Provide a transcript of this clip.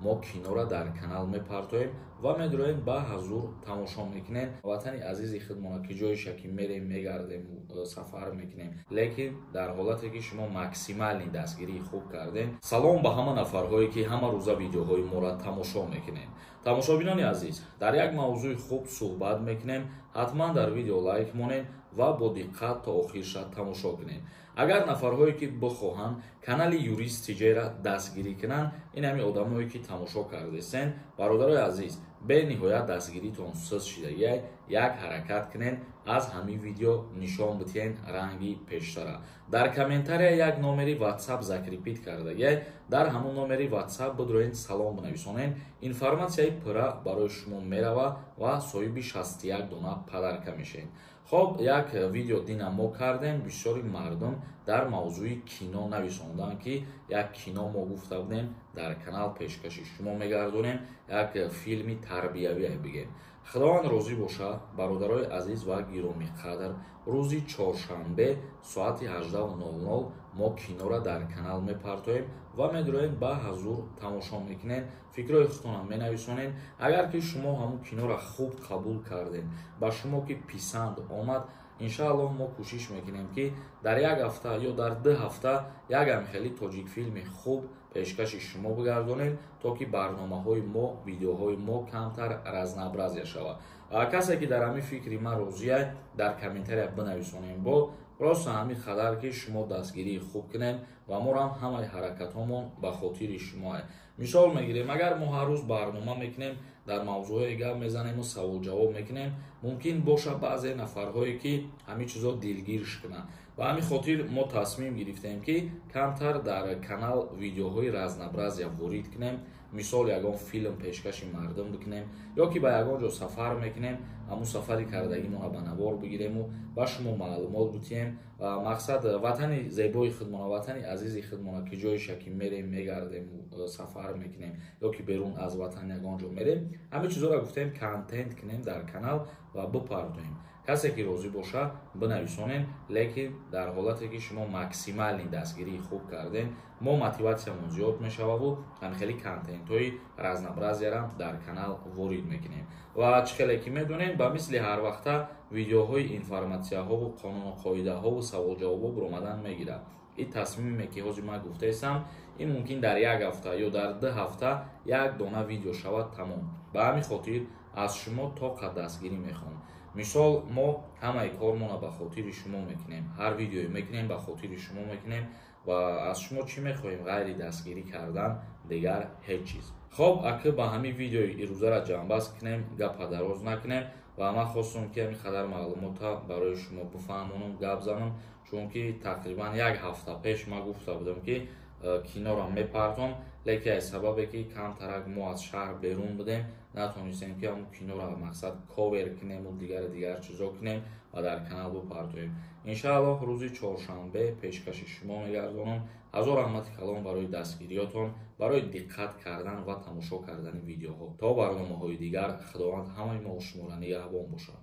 мо киноро дар канал мепартоем ва медроем ба ҳазур тамошо мекунем. ватани азизи худмона ки ҷоиша ки мерем мегардем сафар мекунем, лекин дар ҳолате ки шумо максимални дастгирии хуб кардем. салом ба ҳама нафарҳое ки ҳама рӯза видеоҳои моро тамошо мекунем. тамошобинони азиз, дар як мавзӯи хуб суҳбат мекунем. ҳатман дар видео лайк монед ва бо диққат то охирша тамошо кунед. агар нафарҳое ки бихоҳанд канали юрист тиҷера дастгирӣ кунанд, ин ҳами одамое ки тамошо кардесен, бародарои азиз, бениҳоят дастгиритон сӯз шуда як ҳаракат кунед, аз ҳамин видео нишон битиен ранги пештара. дар комментария як номери ватсап закрипит кардаге, дар ҳамон номери ватсап бидроен салом бинависонен. информатсияи пурра барои шумо мерава ва соҳиби 61 дона падарка мешавед. хоб, як видео дина мо кардем. бисёри мардум дар мавзӯи кино нависонданд ки як кино мо гуфта будем дар канал пешкаши шумо мегардонем, як филми тарбиявие бигем. худованд розӣ боша. бародарои азиз ва гироми қадр, рӯзи чоршанбе соати 18:00 мо киноро дар канал мепартоем ва медроем ба ҳазур тамошо мекунем. фикрои худтонам менависонем. агар ки шумо ҳамун киноро хуб қабул кардем, ба шумо ки писанд омад, иншааллоҳ мо кӯшиш мекунем ки дар як ҳафта ё дар 2 ҳафта як амхели тоҷик филми хуб пешкаши шумо бигардонем, то ки барномаҳои мо, видеоҳои мо камтар разнабразя шавад. касе ки дар ҳамин фикри ман розия, дар комментария бинависонем. бо просто ҳамин қадар ки шумо дастгирии хуб кунем ва морам ҳамаи ҳаракатҳомон ба хотири шумоа. мисол мегирем, агар мо ҳар рӯз барнома мекунем, дар мавзӯъҳое гап мезанему, саволҷавоб мекунем, мумкин боша баъзе нафарҳое ки ҳамин чизо дилгирш кунанд. ба ҳамин хотир мо тасмим гирифтем ки камтар дар канал видеоҳои разнабразя ворид кунем. мисол ягон филм пешкаши мардум бикунем, ё ки ба ягон ҷо сафар мекунем, ҳамун сафари кардагимона ба навор бигирему, ба шумо маълумот битием. мақсад ватани зебои худмона, ватани азизи худмона ки ҷоиша ки мерем мегардем, сафар мекунем, ё ки берун аз ватан ягон ҷо мерем, ҳамин чизоро гуфтем контент кунем дар канал ва бипардоем. касе ки розӣ боша бинависонем, лекин дар ҳолате ки шумо максимални дастгирии хуб кардем, мо мотиватсиямон зиёд мешававу ҳамхели контентҳои разнабразяра дар канал ворид мекунем. ва чихеле ки медонем, ба мисли ҳар вақта видеоҳои информатсияҳову қонуну қоидаҳову саволҷавобо буромадан мегирад. ин тасмиме ки ҳозир ман гуфтаистам, ин мумкин дар як ҳафта ё дар 2 ҳафта як дона видео шавад тамом. ба ҳамин хотир аз шумо тоқа дастгирӣ мехоҳам. мисол, мо ҳамаи кормона ба хотири шумо мекунем, ҳар видеое мекунем ба хотири шумо мекунем ва аз шумо чӣ мехоҳем ғайри дастгирӣ кардан, дигар ҳеҷ чиз. хоб, аки ба ҳамин видеои ирӯзара ҷамъбаст кунем, гапа дароз накунем ва ман хостам ки ҳамин қадар маълумота барои шумо бифаҳмонам, гап занам, чунки тақрибан як ҳафта пеш ман гуфта будам ки киноро мепартом, лекин аз сабабе ки камтарак мо аз шаҳр берун будем, натонистем ки ҳамун киноро мақсад ковер кунему, дигар чизо кунем ва дар канал бипартоем. иншааллоҳ рӯзи чоршанбе пешкаши шумо мегардонам. ҳазор раҳмати калон барои дастгириётон, барои диққат кардан ва тамошо кардани видеоҳо. то барномаҳои дигар, худованд ҳамаи мо шуморо нигаҳбон бошад.